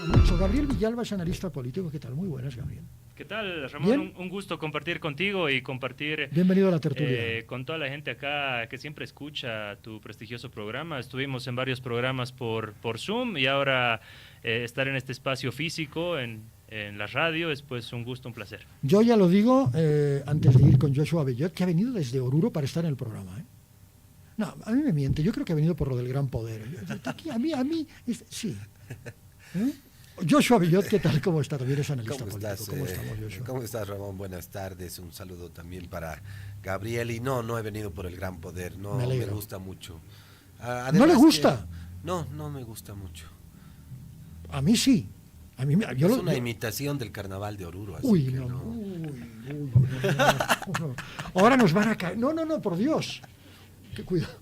Mucho. Gabriel Villalba es analista político. ¿Qué tal? Muy buenas, Gabriel. ¿Qué tal, Ramón? ¿Bien? Un gusto compartir contigo y compartir Bienvenido a la tertulia. con toda la gente acá que siempre escucha tu prestigioso programa. Estuvimos en varios programas por Zoom y ahora estar en este espacio físico, en la radio, es pues un gusto, un placer. Yo ya lo digo antes de ir con Joshua Bellot, que ha venido desde Oruro para estar en el programa. No, a mí me miente. Yo creo que ha venido por lo del gran poder. Aquí, sí. Joshua Bellot, ¿qué tal? ¿Cómo está? También es analista político. ¿Cómo estamos, Joshua? ¿Cómo estás, Ramón? Buenas tardes. Un saludo también para Gabriel. Y no he venido por el gran poder. No me gusta mucho. Además, ¿no le gusta? No me gusta mucho. A mí sí. Es una imitación del carnaval de Oruro. Así Uy, que no. no. No. Ahora nos van a caer. No, por Dios. Cuidado.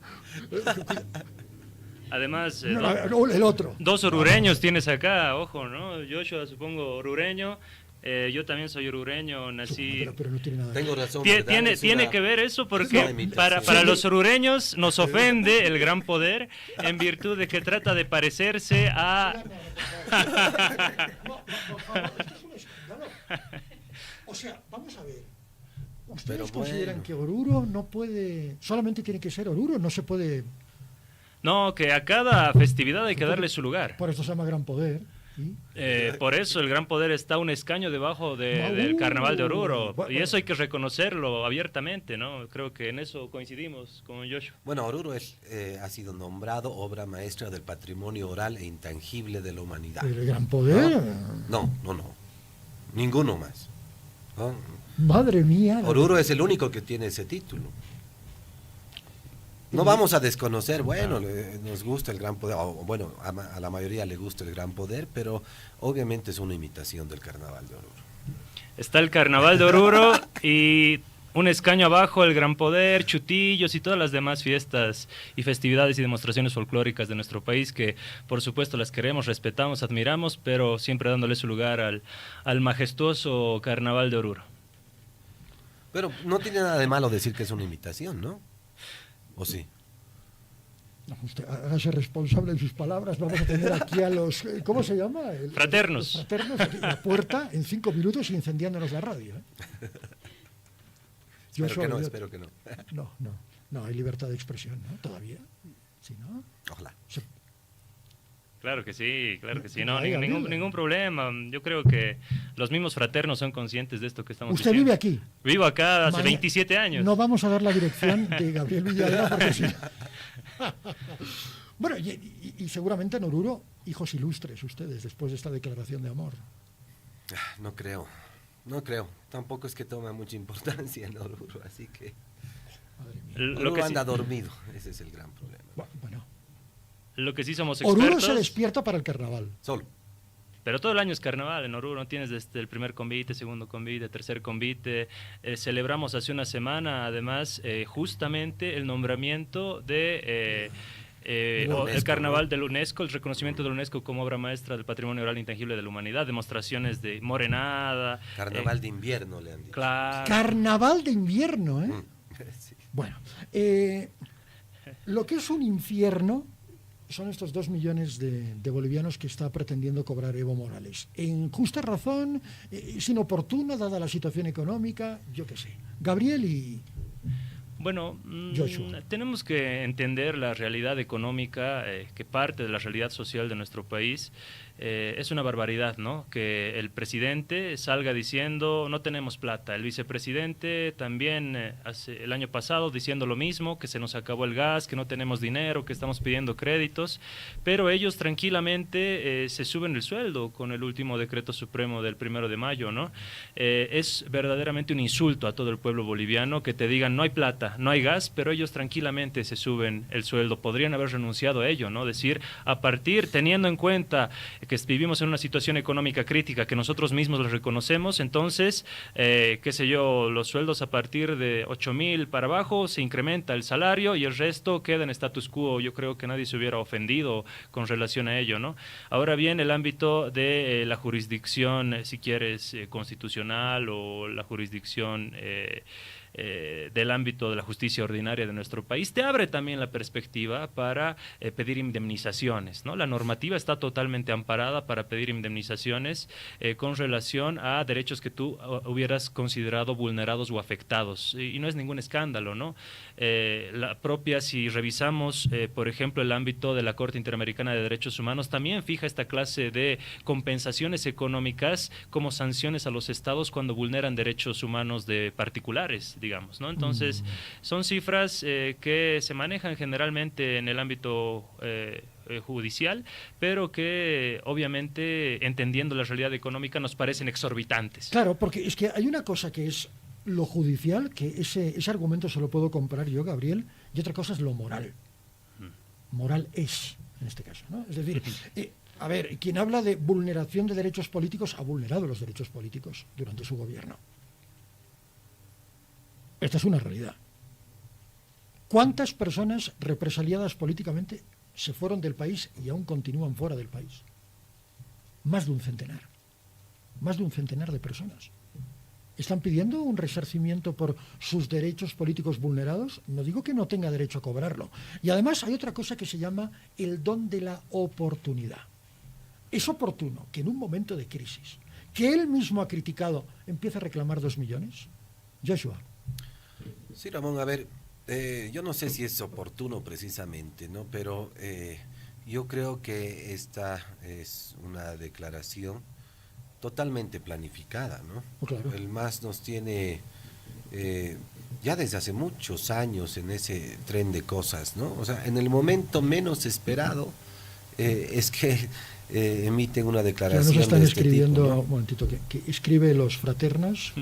Además, el otro. Dos orureños tienes acá, ojo, ¿no? Joshua, supongo, orureño. Yo también soy orureño, nací... Pero no tiene nada que ver. Tengo razón. Tiene que ver eso porque para los orureños nos ofende el gran poder en virtud de que trata de parecerse a... No, por favor, esto es un escándalo. O sea, vamos a ver. ¿Ustedes consideran que Oruro no puede... Solamente tiene que ser Oruro? No se puede... No, que a cada festividad hay que darle su lugar. Por eso se llama Gran Poder. ¿Sí? Por eso el Gran Poder está un escaño debajo del Carnaval de Oruro. Y eso hay que reconocerlo abiertamente, ¿no? Creo que en eso coincidimos con Joshua. Bueno, Oruro ha sido nombrado obra maestra del patrimonio oral e intangible de la humanidad. ¿El Gran Poder? No. Ninguno más. ¿No? Madre mía. Oruro es el único que tiene ese título. No vamos a desconocer, nos gusta el gran poder, a la mayoría le gusta el gran poder, pero obviamente es una imitación del carnaval de Oruro. Está el carnaval de Oruro y un escaño abajo el gran poder, chutillos y todas las demás fiestas y festividades y demostraciones folclóricas de nuestro país que por supuesto las queremos, respetamos, admiramos, pero siempre dándole su lugar al majestuoso carnaval de Oruro. Pero no tiene nada de malo decir que es una imitación, ¿no? ¿O sí? No, usted hágase responsable de sus palabras. Vamos a tener aquí a los... ¿Cómo se llama? Fraternos. Los fraternos aquí en la puerta en 5 minutos incendiándonos la radio. Espero que no. No, hay libertad de expresión, ¿no? Todavía. ¿Sí, no? Ojalá. Claro que sí, no, ningún problema. Yo creo que los mismos fraternos son conscientes de esto que estamos ¿Usted diciendo. vive aquí? Vivo acá hace 27 años. No vamos a dar la dirección de Gabriel Villalba porque sí. Bueno, y seguramente en Oruro, hijos ilustres ustedes, después de esta declaración de amor. No creo. Tampoco es que toma mucha importancia en Oruro, así que... Oruro anda dormido, ese es el gran problema. Bueno. Lo que sí somos expertos... Oruro se despierta para el carnaval. Solo. Pero todo el año es carnaval en Oruro, tienes desde el primer convite, segundo convite, tercer convite. Celebramos hace una semana, además, justamente el nombramiento de... el carnaval de la UNESCO, el reconocimiento de la UNESCO como obra maestra del patrimonio oral intangible de la humanidad, demostraciones de morenada. Carnaval de invierno, le han dicho. Claro. Carnaval de invierno, ¿eh? Sí. Bueno, lo que es un infierno son estos 2 millones de bolivianos que está pretendiendo cobrar Evo Morales. En justa razón, es inoportuno, dada la situación económica, yo qué sé. Gabriel y... Bueno, tenemos que entender la realidad económica que parte de la realidad social de nuestro país. Es una barbaridad, ¿no? Que el presidente salga diciendo no tenemos plata. El vicepresidente también el año pasado diciendo lo mismo, que se nos acabó el gas, que no tenemos dinero, que estamos pidiendo créditos, pero ellos tranquilamente se suben el sueldo con el último decreto supremo del 1 de mayo, ¿no? Es verdaderamente un insulto a todo el pueblo boliviano que te digan no hay plata, no hay gas, pero ellos tranquilamente se suben el sueldo. Podrían haber renunciado a ello, ¿no? Decir, teniendo en cuenta que vivimos en una situación económica crítica que nosotros mismos lo reconocemos, entonces, los sueldos a partir de 8,000 para abajo se incrementa el salario y el resto queda en status quo. Yo creo que nadie se hubiera ofendido con relación a ello, ¿no? Ahora bien, el ámbito de la jurisdicción, si quieres, constitucional o la jurisdicción del ámbito de la justicia ordinaria de nuestro país, te abre también la perspectiva para pedir indemnizaciones, ¿no? La normativa está totalmente amparada para pedir indemnizaciones con relación a derechos que tú hubieras considerado vulnerados o afectados, y no es ningún escándalo, ¿no? La propia, si revisamos, por ejemplo, el ámbito de la Corte Interamericana de Derechos Humanos, también fija esta clase de compensaciones económicas como sanciones a los estados cuando vulneran derechos humanos de particulares, digamos, ¿no? Entonces, son cifras que se manejan generalmente en el ámbito judicial, pero que obviamente, entendiendo la realidad económica, nos parecen exorbitantes. Claro, porque es que hay una cosa que es lo judicial, que ese argumento se lo puedo comprar yo, Gabriel, y otra cosa es lo moral. Moral es, en este caso, ¿no? Es decir, a ver, quien habla de vulneración de derechos políticos ha vulnerado los derechos políticos durante su gobierno. Esta es una realidad. ¿Cuántas personas represaliadas políticamente se fueron del país y aún continúan fuera del país? Más de un centenar. Más de un centenar de personas. ¿Están pidiendo un resarcimiento por sus derechos políticos vulnerados? No digo que no tenga derecho a cobrarlo. Y además hay otra cosa que se llama el don de la oportunidad. Es oportuno que en un momento de crisis, que él mismo ha criticado, empiece a reclamar 2 millones. Joshua. Sí, Ramón, a ver, yo no sé si es oportuno precisamente, ¿no? Pero yo creo que esta es una declaración totalmente planificada, ¿no? Oh, claro. El MAS nos tiene ya desde hace muchos años en ese tren de cosas, ¿no? O sea, en el momento menos esperado es que emiten una declaración. Ya nos están de este escribiendo, tipo, ¿no? un momentito, que escribe los fraternas.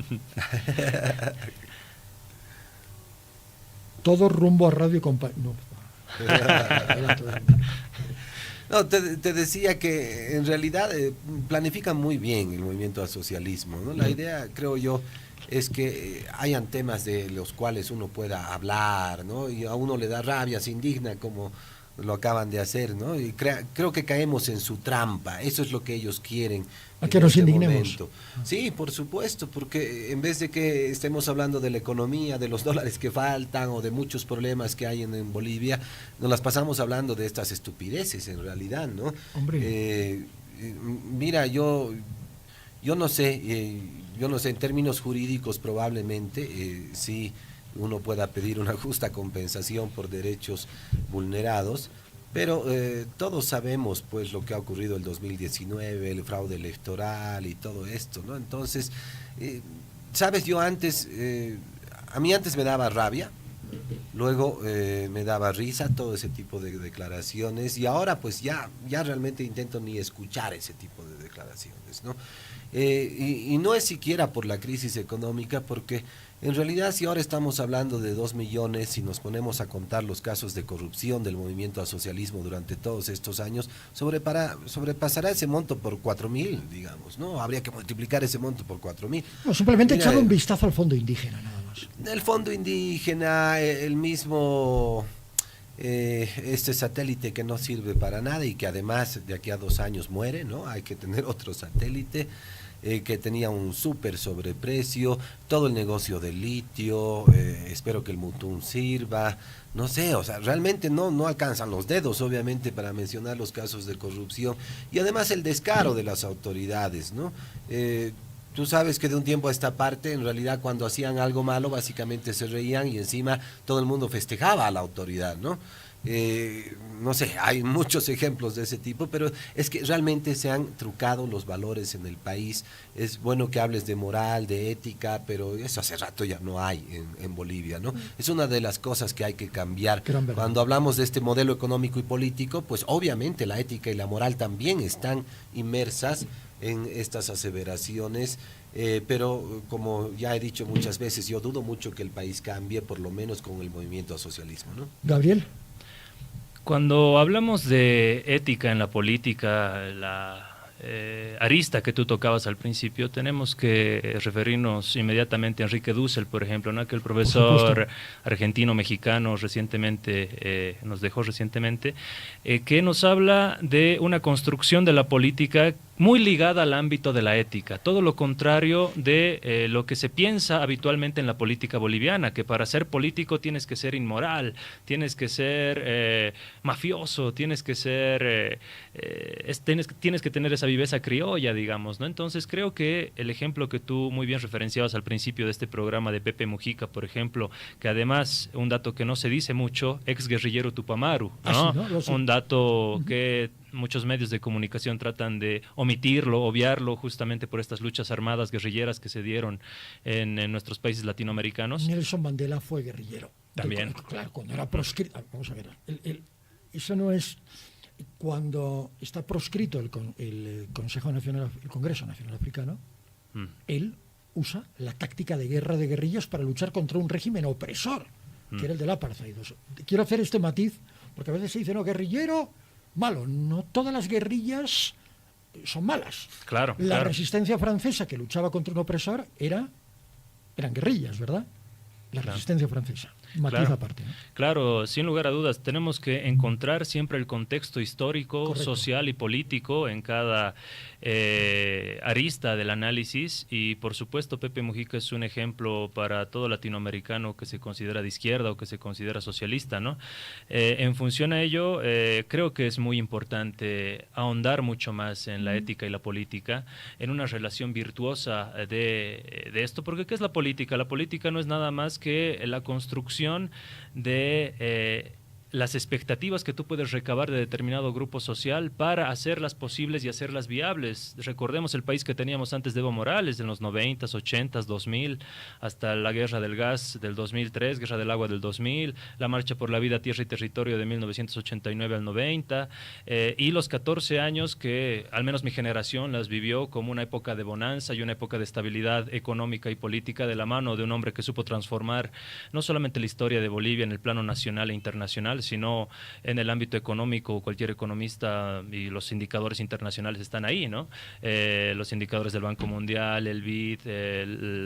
Todo rumbo a Radio Compañía. No, te decía que en realidad planifican muy bien el movimiento al socialismo, ¿no? La idea, creo yo, es que hayan temas de los cuales uno pueda hablar, ¿no? Y a uno le da rabia, se indigna como lo acaban de hacer, ¿no? Y creo que caemos en su trampa. Eso es lo que ellos quieren. ¿A que nos indignemos? Momento. Sí, por supuesto, porque en vez de que estemos hablando de la economía, de los dólares que faltan o de muchos problemas que hay en Bolivia, nos las pasamos hablando de estas estupideces en realidad, ¿no? Hombre. Mira, yo no sé, en términos jurídicos probablemente sí uno pueda pedir una justa compensación por derechos vulnerados, pero todos sabemos pues lo que ha ocurrido el 2019, el fraude electoral y todo esto, ¿no? Entonces, sabes, yo antes, a mí antes me daba rabia, luego me daba risa todo ese tipo de declaraciones, y ahora pues ya realmente intento ni escuchar ese tipo de declaraciones, ¿no? Y no es siquiera por la crisis económica, porque en realidad si ahora estamos hablando de 2 millones, si nos ponemos a contar los casos de corrupción del movimiento al socialismo durante todos estos años, sobrepasará ese monto por 4.000, digamos, ¿no? Habría que multiplicar ese monto por 4.000. No, simplemente echarle un vistazo al fondo indígena, nada más. El fondo indígena, el mismo este satélite que no sirve para nada y que además de aquí a 2 años muere, ¿no? Hay que tener otro satélite. Que tenía un súper sobreprecio, todo el negocio del litio, espero que el Mutún sirva, no sé, o sea, realmente no alcanzan los dedos, obviamente, para mencionar los casos de corrupción, y además el descaro de las autoridades, ¿no? Tú sabes que de un tiempo a esta parte, en realidad, cuando hacían algo malo, básicamente se reían y encima todo el mundo festejaba a la autoridad, ¿no? No sé, hay muchos ejemplos de ese tipo, pero es que realmente se han trucado los valores en el país. Es bueno que hables de moral, de ética, pero eso hace rato ya no hay en Bolivia, ¿no? Es una de las cosas que hay que cambiar. Cuando hablamos de este modelo económico y político, pues obviamente la ética y la moral también están inmersas en estas aseveraciones, pero como ya he dicho muchas veces, yo dudo mucho que el país cambie, por lo menos con el movimiento al socialismo, ¿no? Gabriel. Cuando hablamos de ética en la política, la arista que tú tocabas al principio, tenemos que referirnos inmediatamente a Enrique Dussel, por ejemplo, ¿no? Aquel profesor argentino-mexicano nos dejó recientemente, que nos habla de una construcción de la política muy ligada al ámbito de la ética, todo lo contrario de lo que se piensa habitualmente en la política boliviana, que para ser político tienes que ser inmoral, tienes que ser mafioso, tienes que ser, tienes que tener esa viveza criolla, digamos, ¿no? Entonces creo que el ejemplo que tú muy bien referenciabas al principio de este programa de Pepe Mujica, por ejemplo, que además, un dato que no se dice mucho, ex guerrillero Tupamaru, ¿no? Un dato que muchos medios de comunicación tratan de omitirlo, obviarlo, justamente por estas luchas armadas guerrilleras que se dieron en nuestros países latinoamericanos. Nelson Mandela fue guerrillero. También. Claro, cuando era proscrito. Vamos a ver, eso no es... Cuando está proscrito el Congreso Nacional Africano, él usa la táctica de guerra de guerrillas para luchar contra un régimen opresor, que era el del apartheid. Quiero hacer este matiz, porque a veces se dice, no, guerrillero, malo. No todas las guerrillas son malas. Claro. La resistencia francesa que luchaba contra un opresor eran guerrillas, ¿verdad? La resistencia francesa. Matiz aparte, ¿no? Claro, sin lugar a dudas, tenemos que encontrar siempre el contexto histórico, correcto, social y político en cada arista del análisis, y por supuesto Pepe Mujica es un ejemplo para todo latinoamericano que se considera de izquierda o que se considera socialista, ¿no? En función a ello, creo que es muy importante ahondar mucho más en la ética y la política, en una relación virtuosa de esto, porque ¿qué es la política? La política no es nada más que la construcción de las expectativas que tú puedes recabar de determinado grupo social para hacerlas posibles y hacerlas viables. Recordemos el país que teníamos antes de Evo Morales, en los 90s, 80s, 2000, hasta la guerra del gas del 2003, guerra del agua del 2000, la marcha por la vida, tierra y territorio de 1989 al 90, y los 14 años que al menos mi generación las vivió como una época de bonanza y una época de estabilidad económica y política de la mano de un hombre que supo transformar no solamente la historia de Bolivia en el plano nacional e internacional, sino en el ámbito económico. Cualquier economista y los indicadores internacionales están ahí, ¿no? Los indicadores del Banco Mundial, el BID,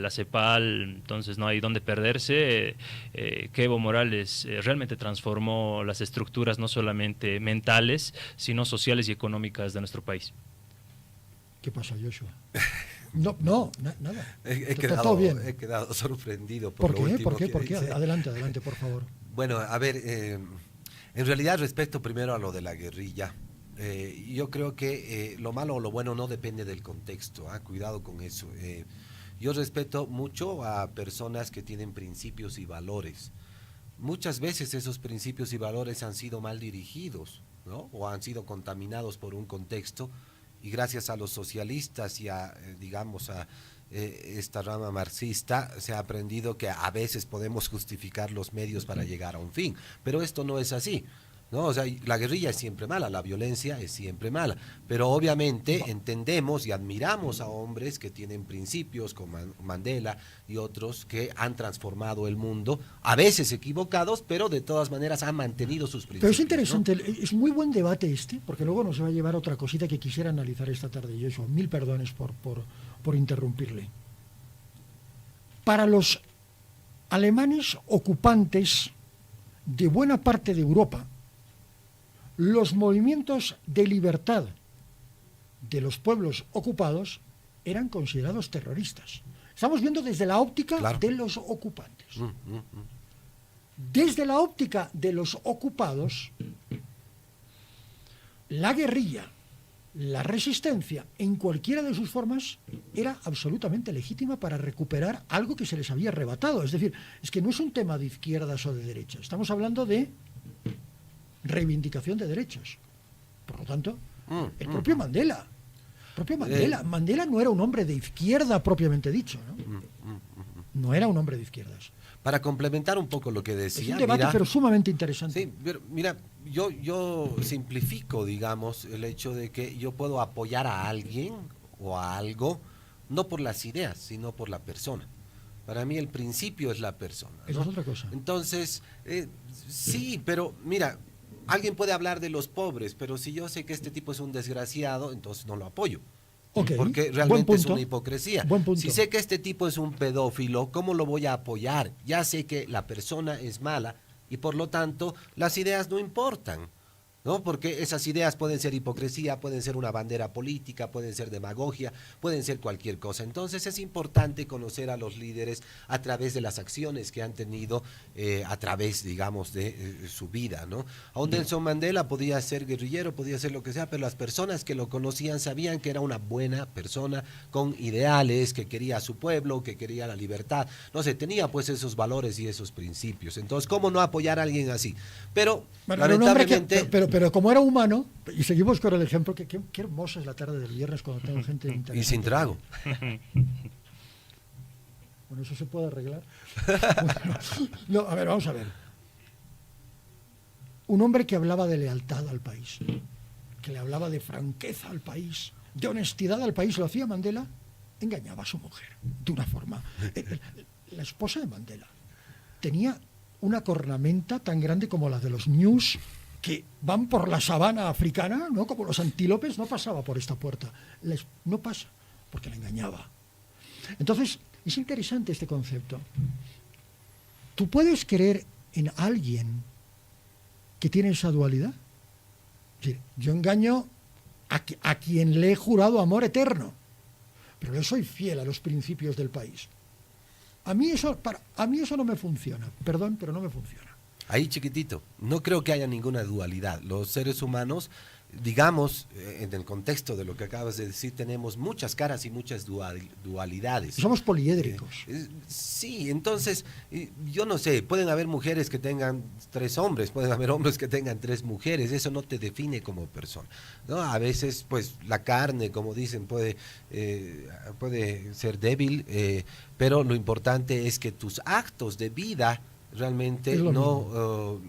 la CEPAL, entonces no hay dónde perderse, que Evo Morales realmente transformó las estructuras no solamente mentales, sino sociales y económicas de nuestro país. ¿Qué pasa, Joshua? No, nada. He quedado sorprendido por lo último. ¿Por qué? Adelante, por favor. Bueno, a ver, en realidad respecto primero a lo de la guerrilla, yo creo que lo malo o lo bueno no depende del contexto, cuidado con eso. Yo respeto mucho a personas que tienen principios y valores. Muchas veces esos principios y valores han sido mal dirigidos, ¿no? O han sido contaminados por un contexto, y gracias a los socialistas y a, digamos, a esta rama marxista, se ha aprendido que a veces podemos justificar los medios para llegar a un fin, pero esto no es así, ¿no? O sea, la guerrilla es siempre mala, la violencia es siempre mala, pero obviamente entendemos y admiramos a hombres que tienen principios como Mandela y otros que han transformado el mundo, a veces equivocados, pero de todas maneras han mantenido sus principios. Pero es interesante, ¿no? Es muy buen debate porque luego nos va a llevar a otra cosita que quisiera analizar esta tarde, Joshua. Mil perdones por interrumpirle. Para los alemanes ocupantes de buena parte de Europa, los movimientos de libertad de los pueblos ocupados eran considerados terroristas. Estamos viendo desde la óptica de los ocupantes. Desde la óptica de los ocupados, la guerrilla, la resistencia, en cualquiera de sus formas, era absolutamente legítima para recuperar algo que se les había arrebatado. Es decir, es que no es un tema de izquierdas o de derechas. Estamos hablando de reivindicación de derechos. Por lo tanto, el propio Mandela. Mandela no era un hombre de izquierda propiamente dicho, ¿no? No era un hombre de izquierdas. Para complementar un poco lo que decía... Es un debate, pero sumamente interesante. Sí, pero mira, yo simplifico, digamos, el hecho de que yo puedo apoyar a alguien o a algo, no por las ideas, sino por la persona. Para mí el principio es la persona, ¿no? Eso es otra cosa. Entonces, sí, pero mira, alguien puede hablar de los pobres, pero si yo sé que este tipo es un desgraciado, entonces no lo apoyo. Okay. Porque realmente es una hipocresía. Buen punto. Si sé que este tipo es un pedófilo, ¿cómo lo voy a apoyar? Ya sé que la persona es mala y por lo tanto las ideas no importan, ¿no? Porque esas ideas pueden ser hipocresía, pueden ser una bandera política, pueden ser demagogia, pueden ser cualquier cosa. Entonces es importante conocer a los líderes a través de las acciones que han tenido, a través, digamos, de su vida, ¿no? Aún Nelson Mandela podía ser guerrillero, podía ser lo que sea, pero las personas que lo conocían sabían que era una buena persona con ideales, que quería a su pueblo, que quería la libertad, no sé, tenía pues esos valores y esos principios. Entonces, ¿cómo no apoyar a alguien así? Pero, bueno, lamentablemente... Pero como era humano, y seguimos con el ejemplo, que qué hermosa es la tarde del viernes cuando tengo gente interesante. Y sin trago. Bueno, eso se puede arreglar. No, a ver, vamos a ver. Un hombre que hablaba de lealtad al país, que le hablaba de franqueza al país, de honestidad al país, lo hacía Mandela, engañaba a su mujer de una forma. La esposa de Mandela tenía una cornamenta tan grande como la de los ñus que van por la sabana africana, ¿no? Como los antílopes, no pasaba por esta puerta. No pasa, porque la engañaba. Entonces, es interesante este concepto. ¿Tú puedes creer en alguien que tiene esa dualidad? Es decir, yo engaño a quien le he jurado amor eterno, pero yo soy fiel a los principios del país. A mí eso no me funciona. Perdón, pero no me funciona. Ahí, chiquitito, no creo que haya ninguna dualidad. Los seres humanos, digamos, en el contexto de lo que acabas de decir, tenemos muchas caras y muchas dualidades. Somos poliédricos. Sí, entonces, yo no sé, pueden haber mujeres que tengan 3 hombres, pueden haber hombres que tengan 3 mujeres, eso no te define como persona, ¿no? A veces, pues, la carne, como dicen, puede ser débil, pero lo importante es que tus actos de vida realmente no,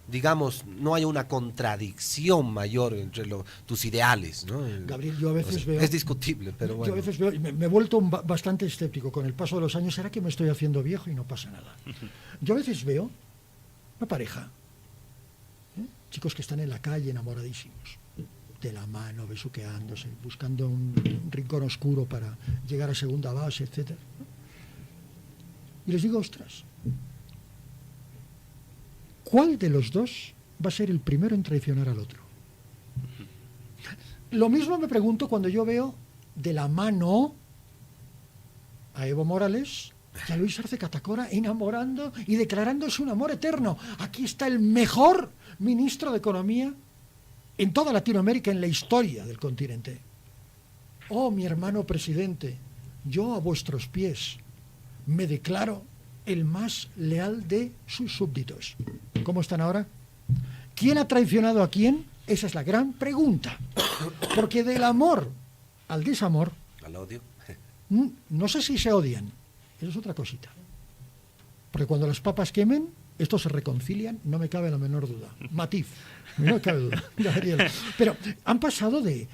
digamos, no hay una contradicción mayor entre tus ideales, ¿no? Gabriel, yo a veces veo... Es discutible, pero bueno. Yo a veces veo, y me he vuelto bastante escéptico con el paso de los años. ¿Será que me estoy haciendo viejo y no pasa nada? Yo a veces veo una pareja, chicos que están en la calle enamoradísimos, de la mano, besuqueándose, buscando un rincón oscuro para llegar a segunda base, etcétera. Y les digo, ostras, ¿cuál de los dos va a ser el primero en traicionar al otro? Lo mismo me pregunto cuando yo veo de la mano a Evo Morales y a Luis Arce Catacora enamorando y declarándose un amor eterno. Aquí está el mejor ministro de Economía en toda Latinoamérica, en la historia del continente. Oh, mi hermano presidente, yo a vuestros pies me declaro el más leal de sus súbditos. ¿Cómo están ahora? ¿Quién ha traicionado a quién? Esa es la gran pregunta. Porque del amor al desamor, al odio, no sé si se odian. Eso es otra cosita. Porque cuando las papas quemen, estos se reconcilian, no me cabe la menor duda. Matiz, no me cabe duda, Gabriel. Pero han pasado de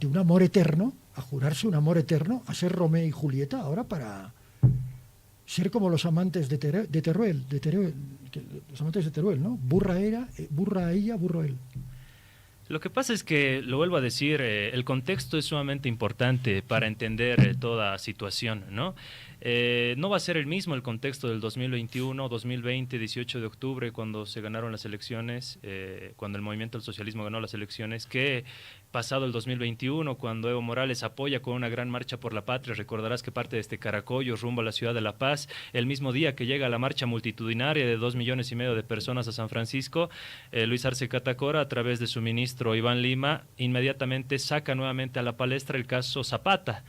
un amor eterno, a jurarse un amor eterno, a ser Romeo y Julieta, ahora para ser como los amantes de Teruel, los amantes de Teruel, ¿no? Burra ella, burro él. Lo que pasa es que, lo vuelvo a decir, el contexto es sumamente importante para entender toda situación, ¿no? No va a ser el mismo el contexto del 2021, 2020, 18 de octubre, cuando se ganaron las elecciones, cuando el movimiento del socialismo ganó las elecciones, que pasado el 2021, cuando Evo Morales apoya con una gran marcha por la patria. Recordarás que parte de este Caracollo rumbo a la ciudad de La Paz, el mismo día que llega la marcha multitudinaria de 2,5 millones de personas a San Francisco, Luis Arce Catacora, a través de su ministro Iván Lima, inmediatamente saca nuevamente a la palestra el caso Zapata,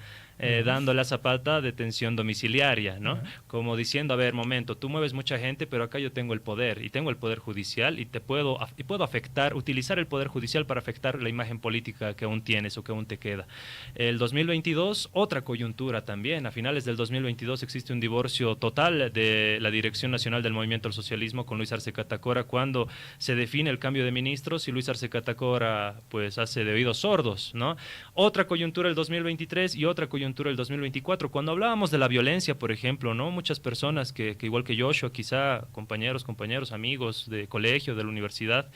dándole a Zapata detención domiciliaria, ¿no? Como diciendo, a ver, momento, tú mueves mucha gente, pero acá yo tengo el poder, y tengo el poder judicial, y puedo afectar, utilizar el poder judicial para afectar la imagen política que aún tienes o que aún te queda. El 2022, otra coyuntura también. A finales del 2022 existe un divorcio total de la Dirección Nacional del Movimiento al Socialismo con Luis Arce Catacora, cuando se define el cambio de ministros y Luis Arce Catacora pues hace de oídos sordos, ¿no? Otra coyuntura el 2023 y otra coyuntura coyuntura del 2024. Cuando hablábamos de la violencia, por ejemplo, ¿no? Muchas personas que igual que Joshua, quizá compañeros, amigos de colegio, de la universidad,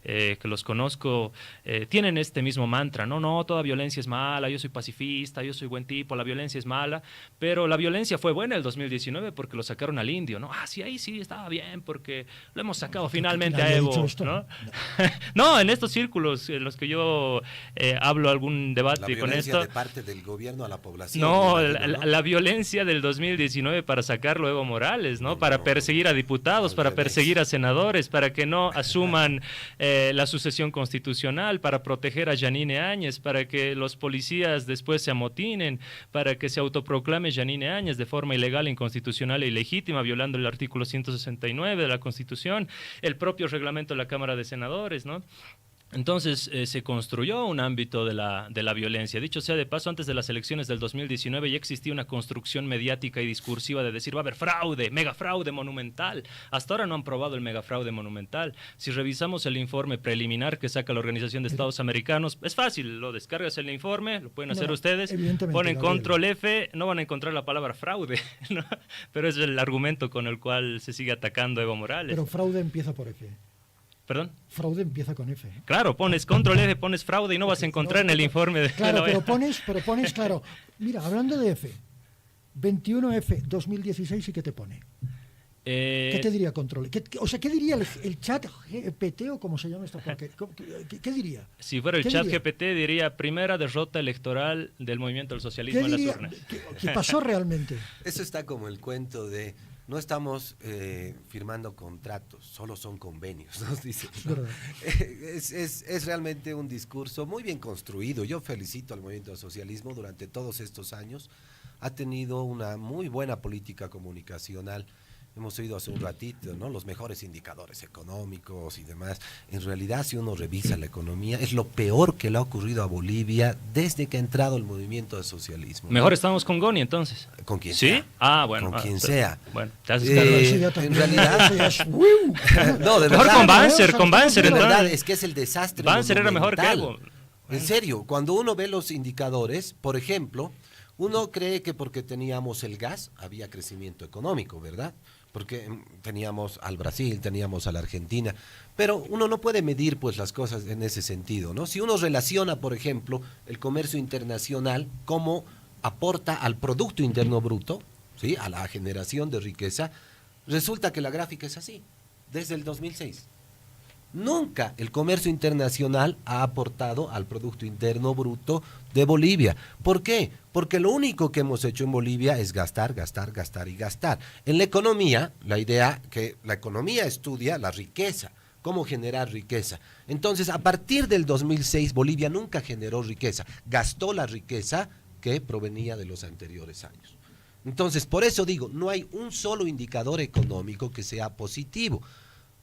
que los conozco, tienen este mismo mantra, no, toda violencia es mala, yo soy pacifista, yo soy buen tipo, la violencia es mala, pero la violencia fue buena el 2019 porque lo sacaron al indio, ¿no? Sí, ahí sí, estaba bien porque lo hemos sacado finalmente a Evo, ¿no? No, en estos círculos en los que yo hablo algún debate con esto. De parte del gobierno a la población. No, la violencia del 2019 para sacarlo a Evo Morales, ¿no? Para perseguir a diputados, para perseguir a senadores, para que no asuman la sucesión constitucional, para proteger a Yanine Áñez, para que los policías después se amotinen, para que se autoproclame Yanine Áñez de forma ilegal, inconstitucional e ilegítima, violando el artículo 169 de la Constitución, el propio reglamento de la Cámara de Senadores, ¿no? Entonces se construyó un ámbito de la violencia. Dicho sea de paso, antes de las elecciones del 2019 ya existía una construcción mediática y discursiva de decir va a haber fraude, megafraude monumental. Hasta ahora no han probado el megafraude monumental. Si revisamos el informe preliminar que saca la Organización de Estados Americanos, es fácil, lo descargas el informe, lo pueden hacer ustedes, ponen control F, no van a encontrar la palabra fraude, ¿no? Pero es el argumento con el cual se sigue atacando a Evo Morales. Pero fraude empieza por F. ¿Perdón? Fraude empieza con F. Claro, pones control F, pones fraude y no vas a encontrar en el informe de claro, la OEA. pero pones, claro. Mira, hablando de F, 21F 2016 y ¿qué te pone? ¿Qué te diría control? ¿Qué diría el chat GPT o como se llama esta porquería? ¿Qué diría? Si fuera el chat GPT diría primera derrota electoral del movimiento del socialismo en las urnas. ¿Qué pasó realmente? Eso está como el cuento de no estamos firmando contratos, solo son convenios, nos dicen, ¿no? Es realmente un discurso muy bien construido. Yo felicito al movimiento del socialismo durante todos estos años. Ha tenido una muy buena política comunicacional. Hemos oído hace un ratito, ¿no? Los mejores indicadores económicos y demás. En realidad, si uno revisa la economía, es lo peor que le ha ocurrido a Bolivia desde que ha entrado el movimiento del socialismo. Mejor estamos con Goni, entonces. Con quien ¿Sí? sea. Bueno. Con quien sea. Bueno, te haces cargo. En realidad... no, de mejor verdad, con Banzer. De verdad, es que es el desastre. Banzer era mejor que Evo. En serio, cuando uno ve los indicadores, por ejemplo, uno cree que porque teníamos el gas había crecimiento económico, ¿verdad? Porque teníamos al Brasil, teníamos a la Argentina, pero uno no puede medir pues las cosas en ese sentido, ¿no? Si uno relaciona, por ejemplo, el comercio internacional, cómo aporta al Producto Interno Bruto, ¿sí? A la generación de riqueza, resulta que la gráfica es así, desde el 2006. Nunca el comercio internacional ha aportado al Producto Interno Bruto de Bolivia. ¿Por qué? Porque lo único que hemos hecho en Bolivia es gastar, gastar, gastar y gastar. En la economía, la idea que la economía estudia la riqueza, cómo generar riqueza. Entonces, a partir del 2006, Bolivia nunca generó riqueza, gastó la riqueza que provenía de los anteriores años. Entonces, por eso digo, no hay un solo indicador económico que sea positivo.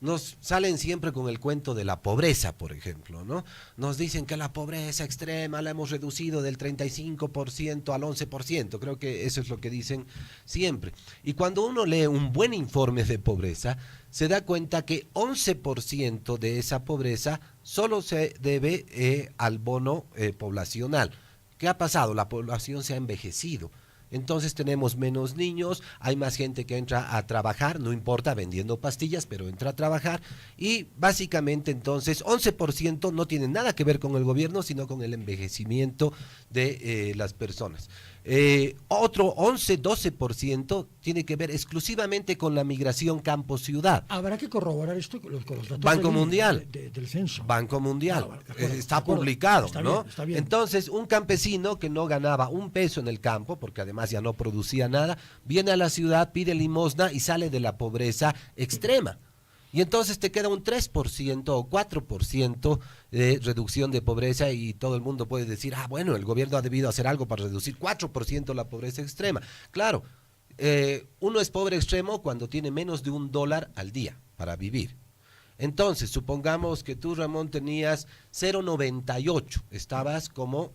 Nos salen siempre con el cuento de la pobreza, por ejemplo, ¿no? Nos dicen que la pobreza extrema la hemos reducido del 35% al 11%, creo que eso es lo que dicen siempre. Y cuando uno lee un buen informe de pobreza, se da cuenta que 11% de esa pobreza solo se debe al bono poblacional. ¿Qué ha pasado? La población se ha envejecido. Entonces tenemos menos niños, hay más gente que entra a trabajar, no importa vendiendo pastillas, pero entra a trabajar y básicamente entonces 11% no tiene nada que ver con el gobierno, sino con el envejecimiento de las personas. Otro 11-12% tiene que ver exclusivamente con la migración campo-ciudad. Habrá que corroborar esto con los datos Banco Mundial. Del censo. Banco Mundial. Está publicado, está ¿no? Bien, está bien. Entonces, un campesino que no ganaba un peso en el campo, porque además ya no producía nada, viene a la ciudad, pide limosna y sale de la pobreza extrema. Y entonces te queda un 3% o 4% de reducción de pobreza y todo el mundo puede decir, bueno, el gobierno ha debido hacer algo para reducir 4% la pobreza extrema. Claro, uno es pobre extremo cuando tiene menos de $1 al día para vivir. Entonces, supongamos que tú, Ramón, tenías 0,98, estabas como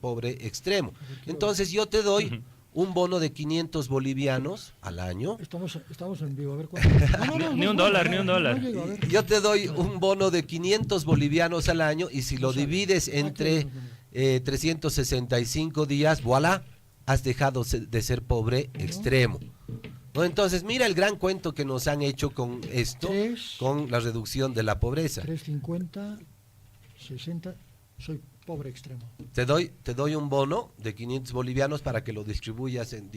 pobre extremo. Entonces yo te doy un bono de 500 bolivianos al año. Estamos en vivo, a ver cuánto. Ni un dólar. Yo te doy un bono de 500 bolivianos al año y si lo divides entre 365 días, voilà, has dejado de ser pobre extremo. ¿No? Entonces, mira el gran cuento que nos han hecho con esto, con la reducción de la pobreza. 350, 60, soy pobre extremo. Te doy un bono de 500 bolivianos para que lo distribuyas en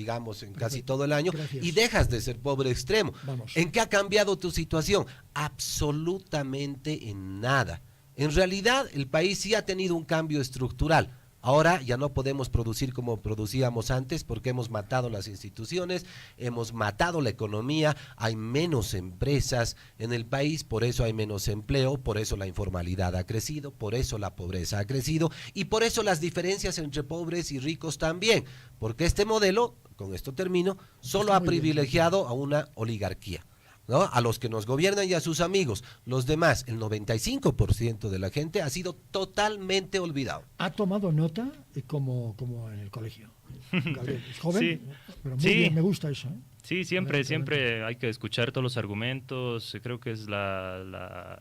casi todo el año. Gracias. Y dejas de ser pobre extremo. Vamos. ¿En qué ha cambiado tu situación? Absolutamente en nada. En realidad, el país sí ha tenido un cambio estructural. Ahora ya no podemos producir como producíamos antes porque hemos matado las instituciones, hemos matado la economía, hay menos empresas en el país, por eso hay menos empleo, por eso la informalidad ha crecido, por eso la pobreza ha crecido y por eso las diferencias entre pobres y ricos también, porque este modelo, con esto termino, solo ha privilegiado a una oligarquía, ¿no? A los que nos gobiernan y a sus amigos. Los demás, el 95% de la gente ha sido totalmente olvidado. Ha tomado nota como en el colegio. Gabriel, es joven, Sí. pero muy bien, me gusta eso. Sí, siempre hay que escuchar todos los argumentos. Creo que es la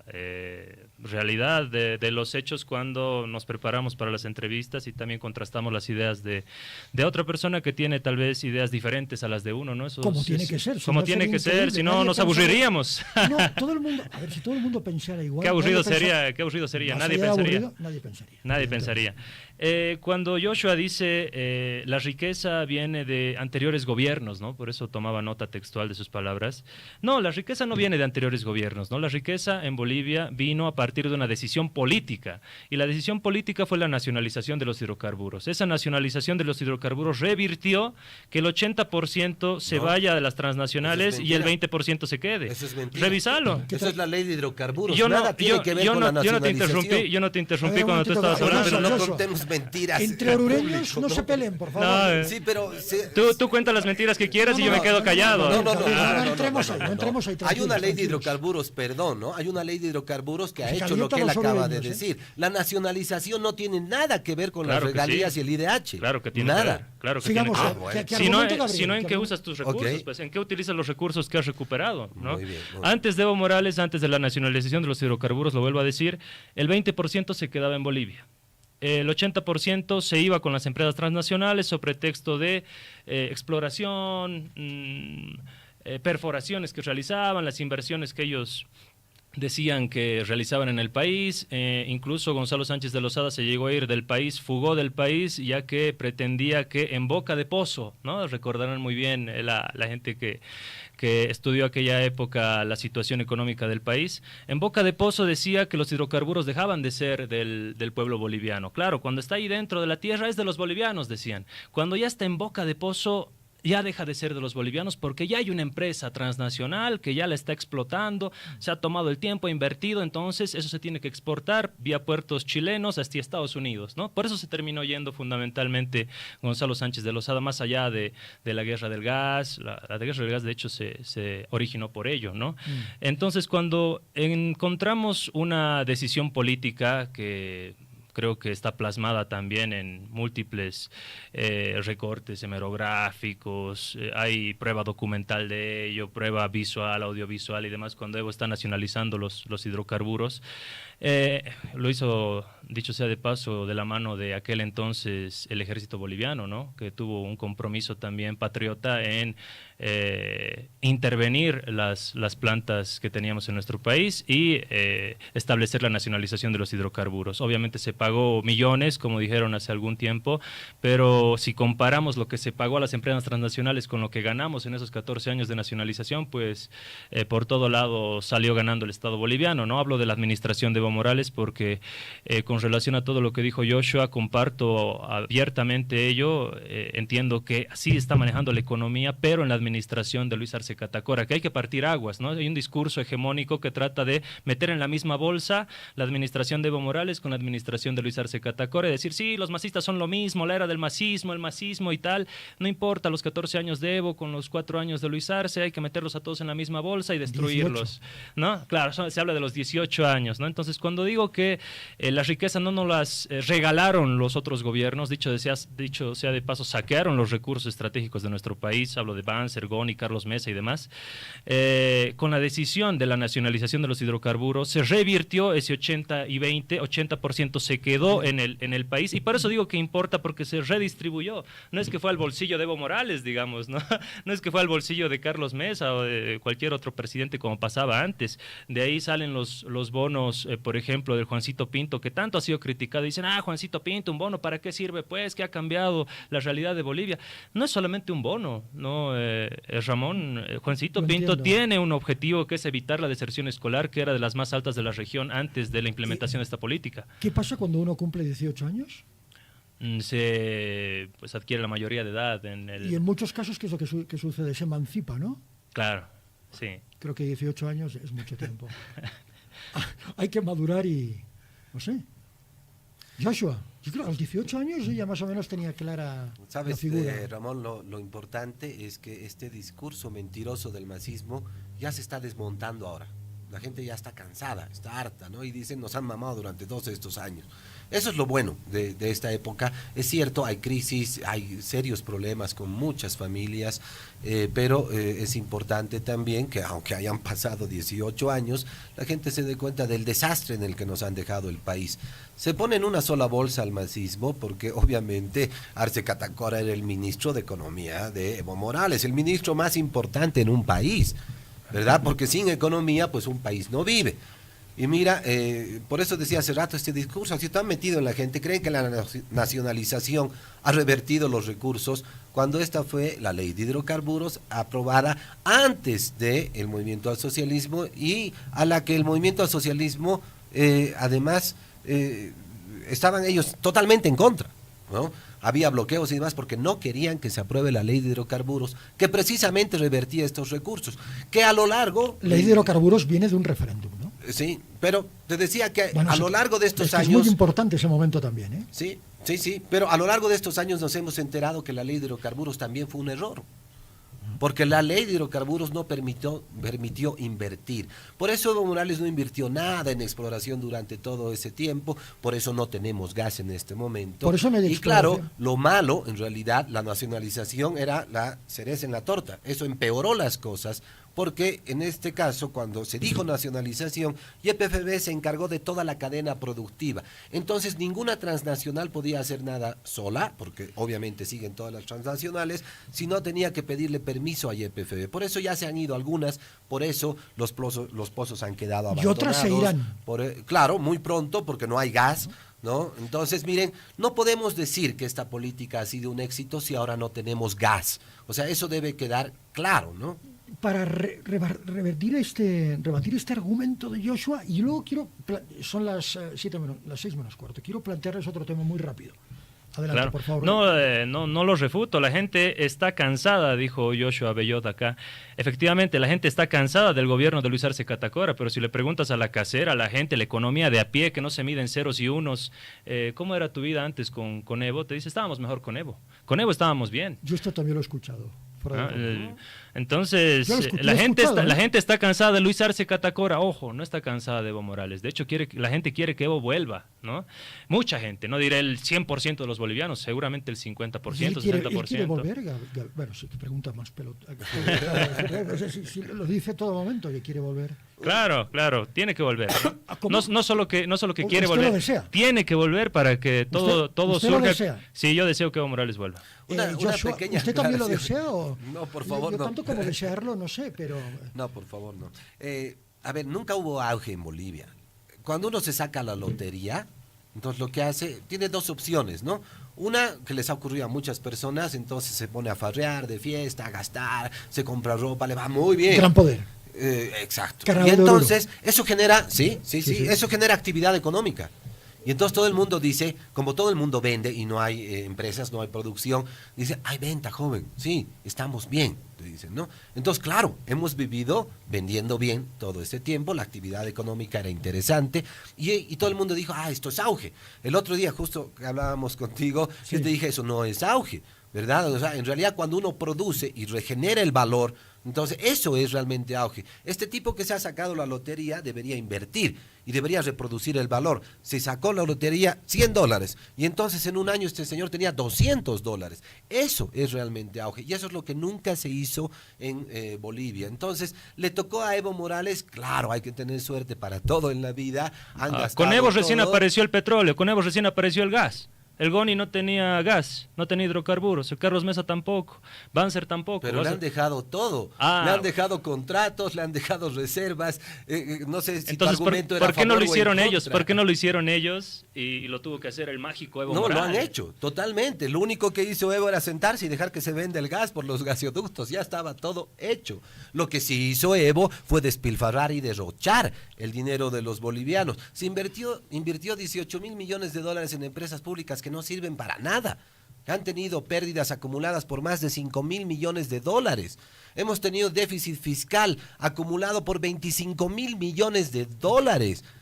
realidad de los hechos cuando nos preparamos para las entrevistas y también contrastamos las ideas de otra persona que tiene tal vez ideas diferentes a las de uno, ¿no? Como tiene que ser. Como tiene que ser, si no nos aburriríamos. No, todo el mundo, a ver, si todo el mundo pensara igual. Qué aburrido sería, nadie pensaría. Nadie pensaría. Cuando Joshua dice la riqueza viene de anteriores gobiernos, ¿no? Por eso tomaba nota textual de sus palabras. No, la riqueza no viene de anteriores gobiernos, ¿no? La riqueza en Bolivia vino a partir de una decisión política y la decisión política fue la nacionalización de los hidrocarburos. Esa nacionalización de los hidrocarburos revirtió que el 80% se vaya de las transnacionales y el 20% se quede. Eso es mentira. Revisalo. Eso es la ley de hidrocarburos. Nada tiene que ver con la nacionalización. Yo no te interrumpí cuando tú estabas hablando. Pero no contemos mentiras. Entre orureños no se peleen, por favor. Sí, pero tú cuentas las mentiras que quieras y yo me quedo callado. No entremos ahí. Hay una ley de hidrocarburos, ¿no? Hay una ley de hidrocarburos que ha hecho lo que él acaba de decir. La nacionalización no tiene nada que ver con las regalías y el IDH. Claro que tiene nada. Claro que tiene que ver. Si no, ¿en qué usas tus recursos? Okay. Pues, ¿en qué utilizas los recursos que has recuperado? ¿no? Muy bien. Antes de Evo Morales, antes de la nacionalización de los hidrocarburos, lo vuelvo a decir, el 20% se quedaba en Bolivia. El 80% se iba con las empresas transnacionales sobre pretexto de exploración, perforaciones que realizaban, las inversiones que ellos decían que realizaban en el país. Incluso Gonzalo Sánchez de Lozada se llegó a ir del país, fugó del país, ya que pretendía que en boca de pozo, ¿no? Recordarán muy bien la gente que estudió aquella época la situación económica del país. En boca de pozo decía que los hidrocarburos dejaban de ser del pueblo boliviano. Claro, cuando está ahí dentro de la tierra es de los bolivianos, decían. Cuando ya está en boca de pozo ya deja de ser de los bolivianos porque ya hay una empresa transnacional que ya la está explotando, se ha tomado el tiempo, ha invertido, entonces eso se tiene que exportar vía puertos chilenos hasta Estados Unidos, ¿no? Por eso se terminó yendo fundamentalmente Gonzalo Sánchez de Lozada, más allá de la guerra del gas. La guerra del gas de hecho se originó por ello, ¿no? Entonces cuando encontramos una decisión política que creo que está plasmada también en múltiples recortes hemerográficos, hay prueba documental de ello, prueba visual, audiovisual y demás, cuando Evo está nacionalizando los hidrocarburos. Lo hizo, dicho sea de paso, de la mano de aquel entonces el ejército boliviano, ¿no? Que tuvo un compromiso también patriota en intervenir las plantas que teníamos en nuestro país y establecer la nacionalización de los hidrocarburos. Obviamente se pagó millones, como dijeron hace algún tiempo, pero si comparamos lo que se pagó a las empresas transnacionales con lo que ganamos en esos 14 años de nacionalización, pues por todo lado salió ganando el Estado boliviano, ¿no? Hablo de la administración de Evo Morales porque con relación a todo lo que dijo Joshua, comparto abiertamente ello. Entiendo que así está manejando la economía, pero en la administración de Luis Arce Catacora, que hay que partir aguas, ¿no? Hay un discurso hegemónico que trata de meter en la misma bolsa la administración de Evo Morales con la administración de Luis Arce Catacora y decir, sí, los masistas son lo mismo, la era del masismo, el masismo y tal, no importa los 14 años de Evo con los 4 años de Luis Arce, hay que meterlos a todos en la misma bolsa y destruirlos, 18. ¿no? Claro, se habla de los 18 años, ¿no? Entonces Entonces, cuando digo que la riqueza no nos las regalaron los otros gobiernos, dicho sea de paso, saquearon los recursos estratégicos de nuestro país, hablo de Banzer, Goni, Carlos Mesa y demás, con la decisión de la nacionalización de los hidrocarburos, se revirtió ese 80 y 20, 80% se quedó en el país, y por eso digo que importa, porque se redistribuyó. No es que fue al bolsillo de Evo Morales, digamos, ¿no? No es que fue al bolsillo de Carlos Mesa o de cualquier otro presidente como pasaba antes. De ahí salen los bonos, por ejemplo, del Juancito Pinto, que tanto ha sido criticado. Dicen, Juancito Pinto, un bono, ¿para qué sirve? Pues, ¿qué ha cambiado la realidad de Bolivia? No es solamente un bono, ¿no? Ramón, Juancito Pinto tiene un objetivo, que es evitar la deserción escolar, que era de las más altas de la región antes de la implementación de esta política. ¿Qué pasa cuando uno cumple 18 años? Se adquiere la mayoría de edad. Y en muchos casos, ¿qué es lo que sucede? Se emancipa, ¿no? Claro, sí. Creo que 18 años es mucho tiempo. Hay que madurar y... no sé. Joshua, yo creo que a los 18 años yo ya más o menos tenía clara la figura. Ramón, lo importante es que este discurso mentiroso del masismo ya se está desmontando ahora. La gente ya está cansada, está harta, ¿no? Y dicen, nos han mamado durante todos estos años. Eso es lo bueno de esta época. Es cierto, hay crisis, hay serios problemas con muchas familias, pero es importante también que, aunque hayan pasado 18 años, la gente se dé cuenta del desastre en el que nos han dejado el país. Se pone en una sola bolsa al masismo porque obviamente Arce Catacora era el ministro de Economía de Evo Morales, el ministro más importante en un país, ¿verdad? Porque sin economía, pues un país no vive. Y mira, por eso decía hace rato, este discurso así tan metido en la gente, creen que la nacionalización ha revertido los recursos, cuando esta fue la ley de hidrocarburos aprobada antes del movimiento al socialismo, y a la que el movimiento al socialismo, además, estaban ellos totalmente en contra, ¿no? Había bloqueos y demás porque no querían que se apruebe la ley de hidrocarburos, que precisamente revertía estos recursos, que a lo largo... La ley de hidrocarburos viene de un referéndum, ¿no? Sí, pero te decía que a lo largo de estos años... Es muy importante ese momento también, ¿eh? Sí, pero a lo largo de estos años nos hemos enterado que la ley de hidrocarburos también fue un error. Porque la ley de hidrocarburos no permitió invertir. Por eso Evo Morales no invirtió nada en exploración durante todo ese tiempo, por eso no tenemos gas en este momento. Por eso no hay exploración. Y claro, lo malo, en realidad, la nacionalización era la cereza en la torta. Eso empeoró las cosas, porque en este caso, cuando se dijo nacionalización, YPFB se encargó de toda la cadena productiva. Entonces, ninguna transnacional podía hacer nada sola, porque obviamente siguen todas las transnacionales, sino tenía que pedirle permiso a YPFB. Por eso ya se han ido algunas, por eso los pozos han quedado abandonados. Y otras se irán. Claro, muy pronto, porque no hay gas, ¿no? Entonces, miren, no podemos decir que esta política ha sido un éxito si ahora no tenemos gas. O sea, eso debe quedar claro, ¿no? Para rebatir este argumento de Joshua, y luego son las 6:45, quiero plantearles otro tema muy rápido. Adelante, claro. Por favor. No lo refuto. La gente está cansada, dijo Joshua Bellot acá. Efectivamente, la gente está cansada del gobierno de Luis Arce Catacora, pero si le preguntas a la casera, a la gente, la economía de a pie, que no se mide en ceros y unos, ¿cómo era tu vida antes con Evo? Te dice, estábamos mejor con Evo. Con Evo estábamos bien. Yo esto también lo he escuchado. Entonces, la gente está cansada de Luis Arce Catacora. Ojo, no está cansada de Evo Morales. De hecho, la gente quiere que Evo vuelva, ¿no? Mucha gente, no diré el 100% de los bolivianos, seguramente el 50%, 60%. ¿Él quiere volver? Bueno, si te preguntas más pelota. Si lo dice todo momento que quiere volver. Claro, tiene que volver. No solo que quiere volver, lo desea. Tiene que volver para que todo ¿Usted surja. Lo desea? Sí, yo deseo que Evo Morales vuelva. Joshua, pequeña ¿usted también lo desea? ¿O? No, por favor, yo no. Tanto como desearlo, no sé, pero... No, por favor, no. A ver, nunca hubo auge en Bolivia. Cuando uno se saca la lotería, entonces lo que hace, tiene dos opciones, ¿no? Una, que les ha ocurrido a muchas personas, entonces se pone a farrear de fiesta, a gastar, se compra ropa, le va muy bien. Gran poder. Exacto. Carnaval y entonces, eso genera, sí, eso genera actividad económica. Y entonces todo el mundo dice, como todo el mundo vende y no hay empresas, no hay producción, dice, hay venta, joven, sí, estamos bien, te dicen, ¿no? Entonces, claro, hemos vivido vendiendo bien todo este tiempo, la actividad económica era interesante y todo el mundo dijo, esto es auge. El otro día, justo que hablábamos contigo, yo te dije, eso no es auge, ¿verdad? O sea, en realidad cuando uno produce y regenera el valor, entonces eso es realmente auge. Este tipo que se ha sacado la lotería debería invertir. y debería reproducir el valor. Se sacó la lotería $100 y entonces en un año este señor tenía $200. Eso es realmente auge y eso es lo que nunca se hizo en Bolivia. Entonces le tocó a Evo Morales, claro, hay que tener suerte para todo en la vida. Con Evo recién apareció el petróleo, con Evo recién apareció el gas. El Goni no tenía gas, no tenía hidrocarburos, el Carlos Mesa tampoco, Banzer tampoco. Pero le han dejado todo, le han dejado contratos, le han dejado reservas, no sé si entonces, tu argumento ¿por qué era no lo hicieron ellos? ellos? ¿Por qué no lo hicieron ellos y lo tuvo que hacer el mágico Evo Morales? No, lo han hecho, totalmente. Lo único que hizo Evo era sentarse y dejar que se venda el gas por los gasoductos, ya estaba todo hecho. Lo que sí hizo Evo fue despilfarrar y derrochar el dinero de los bolivianos. Se invirtió $18,000 millones en empresas públicas que no sirven para nada. Han tenido pérdidas acumuladas por más de $5,000 millones. Hemos tenido déficit fiscal acumulado por $25,000 millones.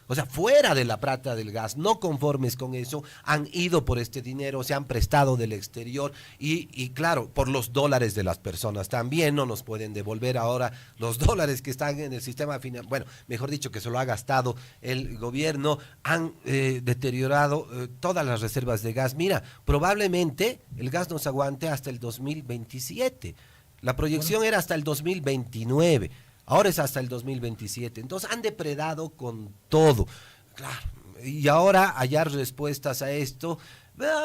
O sea, fuera de la plata del gas, no conformes con eso, han ido por este dinero, se han prestado del exterior y claro, por los dólares de las personas también no nos pueden devolver ahora los dólares que están en el sistema financiero. Bueno, mejor dicho, que se lo ha gastado el gobierno, han deteriorado todas las reservas de gas. Mira, probablemente el gas nos aguante hasta el 2027. La proyección era hasta el 2029. Ahora es hasta el 2027. Entonces han depredado con todo. Claro. Y ahora hallar respuestas a esto.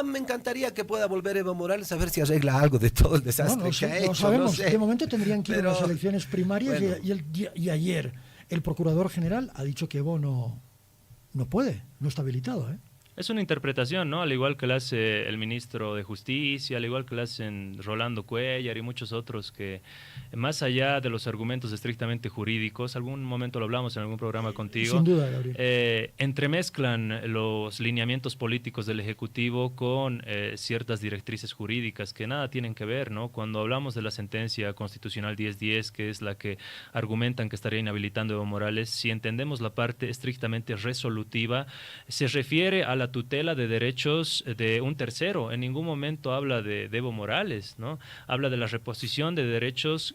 Me encantaría que pueda volver Evo Morales a ver si arregla algo de todo el desastre que ha hecho. No sabemos. No sé. De momento tendrían que ir a las elecciones primarias bueno. y ayer el Procurador General ha dicho que Evo no puede, no está habilitado, ¿eh? Es una interpretación, ¿no? Al igual que la hace el ministro de Justicia, al igual que la hacen Rolando Cuellar y muchos otros que, más allá de los argumentos estrictamente jurídicos, algún momento lo hablamos en algún programa contigo, sin duda, Gabriel, entremezclan los lineamientos políticos del Ejecutivo con ciertas directrices jurídicas que nada tienen que ver, ¿no? Cuando hablamos de la sentencia constitucional 1010, que es la que argumentan que estaría inhabilitando a Evo Morales, si entendemos la parte estrictamente resolutiva, se refiere a la tutela de derechos de un tercero. En ningún momento habla de Evo Morales, ¿no? Habla de la reposición de derechos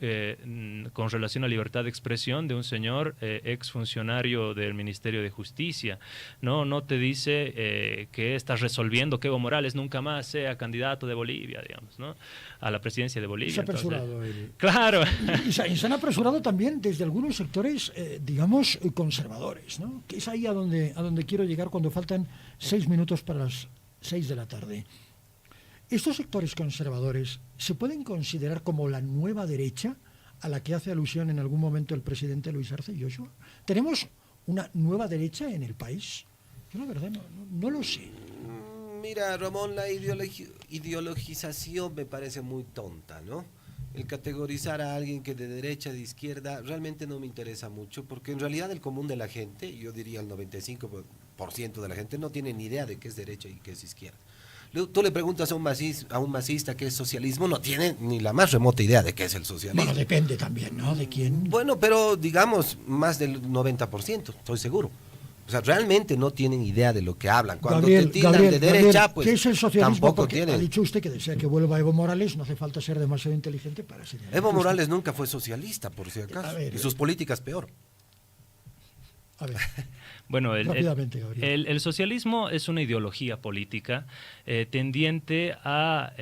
con relación a libertad de expresión de un señor exfuncionario del Ministerio de Justicia. No te dice que está resolviendo que Evo Morales nunca más sea candidato de Bolivia, digamos, ¿no? A la presidencia de Bolivia. Se ha apresurado él. Claro. Y se han apresurado también desde algunos sectores, digamos, conservadores, ¿no? Que es ahí a donde quiero llegar cuando faltan 6 minutos para las 6 de la tarde. ¿Estos sectores conservadores se pueden considerar como la nueva derecha a la que hace alusión en algún momento el presidente Luis Arce Joshua? ¿Tenemos una nueva derecha en el país? Yo la verdad no lo sé. Mira, Ramón, la ideologización me parece muy tonta, ¿no? El categorizar a alguien que de derecha, de izquierda, realmente no me interesa mucho, porque en realidad el común de la gente, yo diría el 95% de la gente, no tiene ni idea de qué es derecha y qué es izquierda. Tú le preguntas a un masista qué es socialismo, no tiene ni la más remota idea de qué es el socialismo. Bueno, depende también, ¿no? De quién. Bueno, pero digamos más del 90%, estoy seguro. O sea, realmente no tienen idea de lo que hablan. Cuando te tildan de derecha, pues ¿qué es el socialismo? tampoco Porque tienen. ha dicho usted que desea que vuelva Evo Morales, no hace falta ser demasiado inteligente para ser. Evo Morales nunca fue socialista, por si acaso, y sus políticas peor. A ver. Bueno, el socialismo es una ideología política tendiente a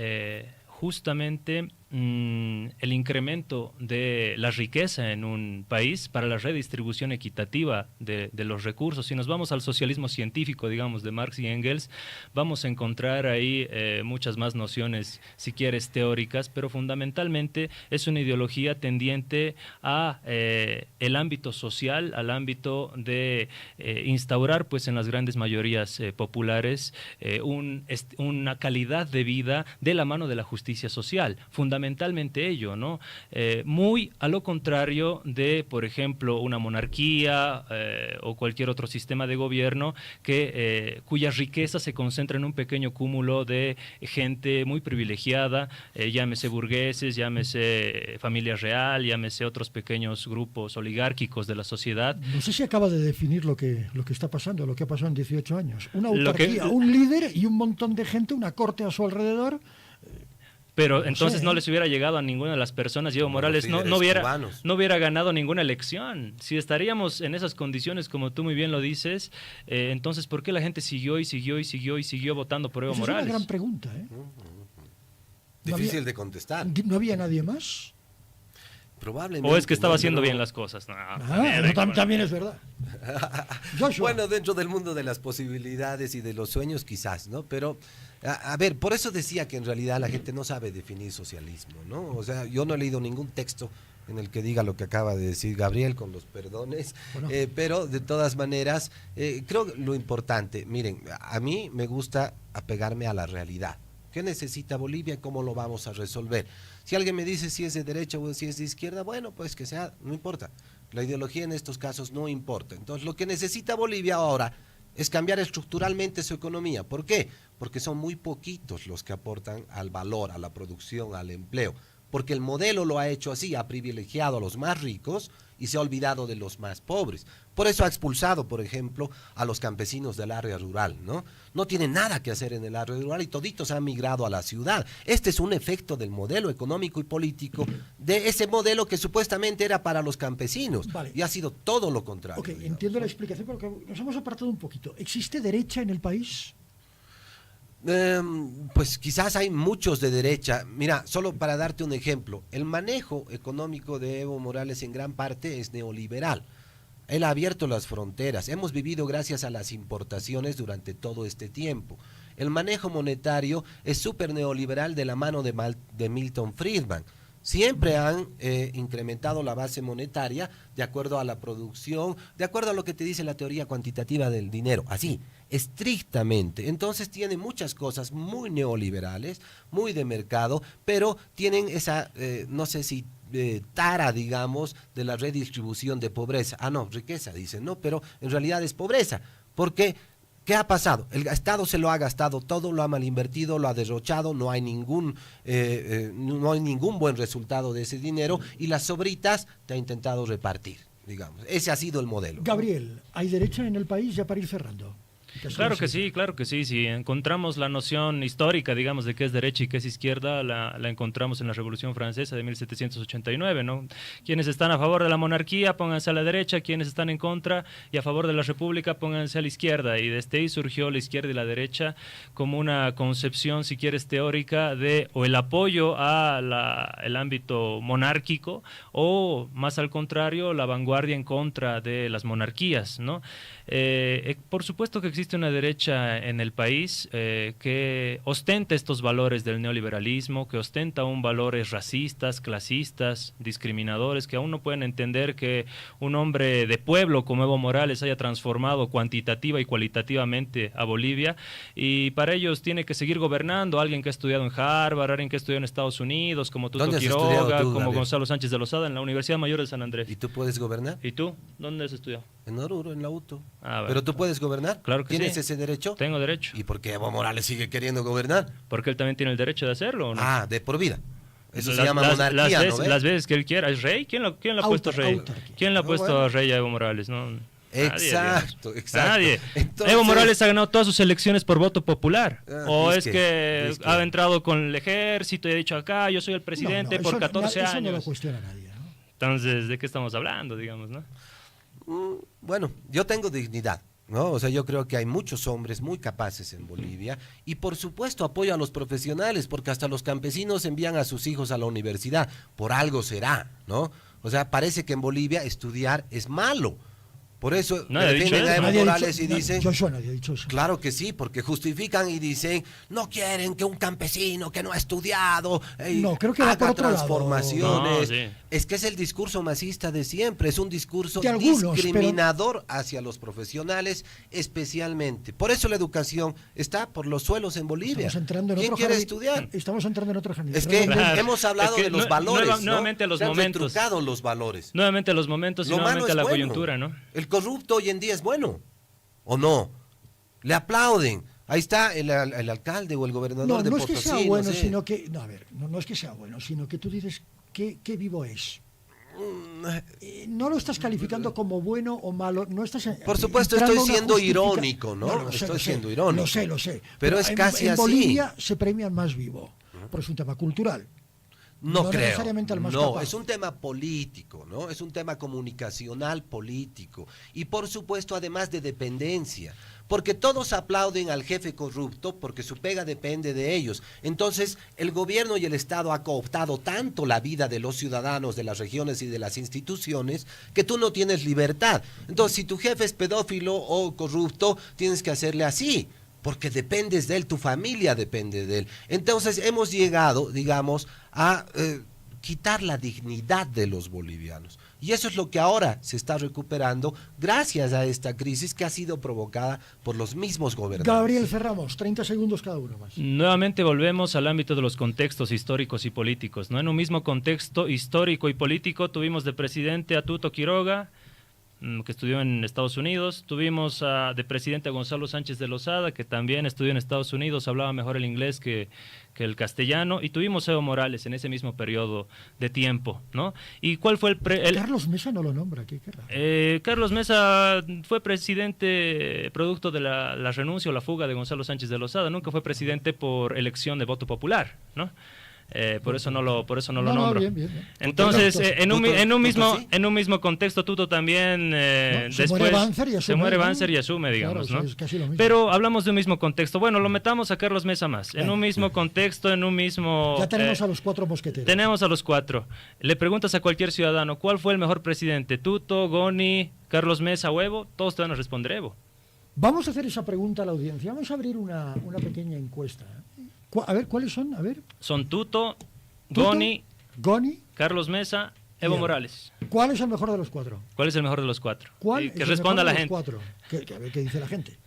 justamente el incremento de la riqueza en un país para la redistribución equitativa de los recursos. Si nos vamos al socialismo científico, digamos, de Marx y Engels, vamos a encontrar ahí muchas más nociones, si quieres, teóricas, pero fundamentalmente es una ideología tendiente a el ámbito social, al ámbito de instaurar, pues, en las grandes mayorías populares una calidad de vida de la mano de la justicia social, fundamentalmente ello, ¿no? Muy a lo contrario de, por ejemplo, una monarquía o cualquier otro sistema de gobierno cuya riqueza se concentra en un pequeño cúmulo de gente muy privilegiada, llámese burgueses, llámese familia real, llámese otros pequeños grupos oligárquicos de la sociedad. No sé si acaba de definir lo que está pasando, lo que ha pasado en 18 años. Una autarquía, un líder y un montón de gente, una corte a su alrededor. Pero entonces no les hubiera llegado a ninguna de las personas y Evo Morales no hubiera ganado ninguna elección. Si estaríamos en esas condiciones, como tú muy bien lo dices, entonces ¿por qué la gente siguió votando por Evo Morales? Es una gran pregunta, ¿eh? Difícil de contestar. ¿No había nadie más? Probablemente. ¿O es que estaba haciendo bien las cosas? También es verdad. Bueno, dentro del mundo de las posibilidades y de los sueños quizás, ¿no? Pero, a ver, por eso decía que en realidad la gente no sabe definir socialismo, ¿no? O sea, yo no he leído ningún texto en el que diga lo que acaba de decir Gabriel, con los perdones, bueno. Pero de todas maneras, creo que lo importante, miren, a mí me gusta apegarme a la realidad. ¿Qué necesita Bolivia y cómo lo vamos a resolver? Si alguien me dice si es de derecha o si es de izquierda, bueno, pues que sea, no importa. La ideología en estos casos no importa. Entonces, lo que necesita Bolivia ahora es cambiar estructuralmente su economía. ¿Por qué? Porque son muy poquitos los que aportan al valor, a la producción, al empleo. Porque el modelo lo ha hecho así, ha privilegiado a los más ricos y se ha olvidado de los más pobres. Por eso ha expulsado, por ejemplo, a los campesinos del área rural, ¿no? No tienen nada que hacer en el área rural y toditos han migrado a la ciudad. Este es un efecto del modelo económico y político de ese modelo que supuestamente era para los campesinos. Vale. Y ha sido todo lo contrario. Ok, digamos, entiendo la explicación, pero nos hemos apartado un poquito. ¿Existe derecha en el país? Pues quizás hay muchos de derecha. Mira, solo para darte un ejemplo, el manejo económico de Evo Morales en gran parte es neoliberal. Él ha abierto las fronteras. Hemos vivido gracias a las importaciones durante todo este tiempo. El manejo monetario es súper neoliberal de la mano de Milton Friedman. Siempre han incrementado la base monetaria de acuerdo a la producción, de acuerdo a lo que te dice la teoría cuantitativa del dinero, así, estrictamente. Entonces tiene muchas cosas muy neoliberales, muy de mercado, pero tienen esa, no sé si tara, digamos, de la redistribución de pobreza. Ah, no, riqueza, dicen, no, pero en realidad es pobreza, porque ¿qué ha pasado? El Estado se lo ha gastado todo, lo ha malinvertido, lo ha derrochado, no hay ningún buen resultado de ese dinero y las sobritas te ha intentado repartir, digamos. Ese ha sido el modelo. Gabriel, ¿hay derecha en el país ya para ir cerrando? Claro que sí. Si encontramos la noción histórica, digamos, de qué es derecha y qué es izquierda, la encontramos en la Revolución Francesa de 1789, ¿no? Quienes están a favor de la monarquía, pónganse a la derecha, quienes están en contra y a favor de la república, pónganse a la izquierda. Y desde ahí surgió la izquierda y la derecha como una concepción, si quieres, teórica de o el apoyo el ámbito monárquico o, más al contrario, la vanguardia en contra de las monarquías, ¿no? Por supuesto que existe una derecha en el país que ostenta estos valores del neoliberalismo, que ostenta aún valores racistas, clasistas, discriminadores, que aún no pueden entender que un hombre de pueblo como Evo Morales haya transformado cuantitativa y cualitativamente a Bolivia, y para ellos tiene que seguir gobernando alguien que ha estudiado en Harvard, alguien que ha estudiado en Estados Unidos, como Tuto Quiroga, como Gonzalo Sánchez de Lozada en la Universidad Mayor de San Andrés. ¿Y tú puedes gobernar? ¿Y tú? ¿Dónde has estudiado? En Oruro, en la UTO. Bueno. ¿Pero tú puedes gobernar? Claro que ¿Tienes ese derecho? Tengo derecho. ¿Y por qué Evo Morales sigue queriendo gobernar? Porque él también tiene el derecho de hacerlo, ¿o no? Ah, de por vida. Eso se llama monarquía, ¿no? Las veces que él quiera. ¿Es rey? ¿Quién lo ha puesto rey? ¿Quién le ha puesto rey a Evo Morales? No. Exacto. Nadie. Entonces, Evo Morales ha ganado todas sus elecciones por voto popular. ¿O es que ha entrado con el ejército y ha dicho acá, yo soy el presidente por 14 años? Eso no lo cuestiona nadie, ¿no? Entonces, ¿de qué estamos hablando, digamos, no? Bueno, yo tengo dignidad, ¿no? O sea, yo creo que hay muchos hombres muy capaces en Bolivia y por supuesto apoyo a los profesionales, porque hasta los campesinos envían a sus hijos a la universidad, por algo será, ¿no? O sea, parece que en Bolivia estudiar es malo. Por eso defienden a Evo Morales y dicen... Yo no había dicho eso. Claro que sí, porque justifican y dicen, no quieren que un campesino que no ha estudiado creo que haga transformaciones. No, sí. Es que es el discurso masista de siempre, es un discurso discriminador hacia los profesionales especialmente. Por eso la educación está por los suelos en Bolivia. ¿Quién quiere estudiar? Estamos entrando en otro jardín. Es que hemos hablado de los valores, nuevamente los momentos. Se han retrucado los valores. Nuevamente los momentos y nuevamente la coyuntura, ¿no? El corrupto hoy en día es bueno, ¿o no? Le aplauden. Ahí está el alcalde o el gobernador de Potosí. No es que sea bueno, sino que... No es que sea bueno, sino que tú dices qué vivo es. No lo estás calificando como bueno o malo. No estás, por supuesto, estoy siendo irónico, ¿no? Estoy siendo irónico. Lo sé. Pero es casi en así. En Bolivia se premian más vivo. Pero es un tema cultural. No creo. Necesariamente al más no, capaz. es un tema político, ¿no? Es un tema comunicacional político. Y por supuesto, además de dependencia. Porque todos aplauden al jefe corrupto porque su pega depende de ellos. Entonces, el gobierno y el Estado ha cooptado tanto la vida de los ciudadanos, de las regiones y de las instituciones, que tú no tienes libertad. Entonces, si tu jefe es pedófilo o corrupto, tienes que hacerle así, porque dependes de él, tu familia depende de él. Entonces hemos llegado, digamos, a quitar la dignidad de los bolivianos. Y eso es lo que ahora se está recuperando gracias a esta crisis que ha sido provocada por los mismos gobernantes. Gabriel, cerramos, 30 segundos cada uno más. Nuevamente volvemos al ámbito de los contextos históricos y políticos, ¿no? En un mismo contexto histórico y político tuvimos de presidente a Tuto Quiroga, que estudió en Estados Unidos. Tuvimos de presidente a Gonzalo Sánchez de Lozada, que también estudió en Estados Unidos, hablaba mejor el inglés que el castellano. Y tuvimos a Evo Morales en ese mismo periodo de tiempo, ¿no? ¿Y cuál fue Carlos Mesa no lo nombra, qué raro. Carlos Mesa fue presidente producto de la renuncia o la fuga de Gonzalo Sánchez de Lozada. Nunca fue presidente por elección de voto popular, ¿no? Por eso no lo nombro. Bien. Entonces, en un mismo contexto, Tuto también se muere Banzer y asume, digamos, claro, ¿no? Es casi lo mismo. Pero hablamos de un mismo contexto. Bueno, lo metamos a Carlos Mesa más. En un mismo contexto, en un mismo... Ya tenemos a los 4 mosqueteros. Tenemos a los 4. Le preguntas a cualquier ciudadano, ¿cuál fue el mejor presidente? ¿Tuto, Goni, Carlos Mesa o Evo? Todos te van a responder Evo. Vamos a hacer esa pregunta a la audiencia. Vamos a abrir una pequeña encuesta. A ver, ¿cuáles son? A ver. Son Tuto, Goni, Carlos Mesa, Evo Morales. ¿Cuál es el mejor de los 4? ¿Cuál es el mejor de los 4? ¿Cuál que responda la gente. A ver qué dice la gente.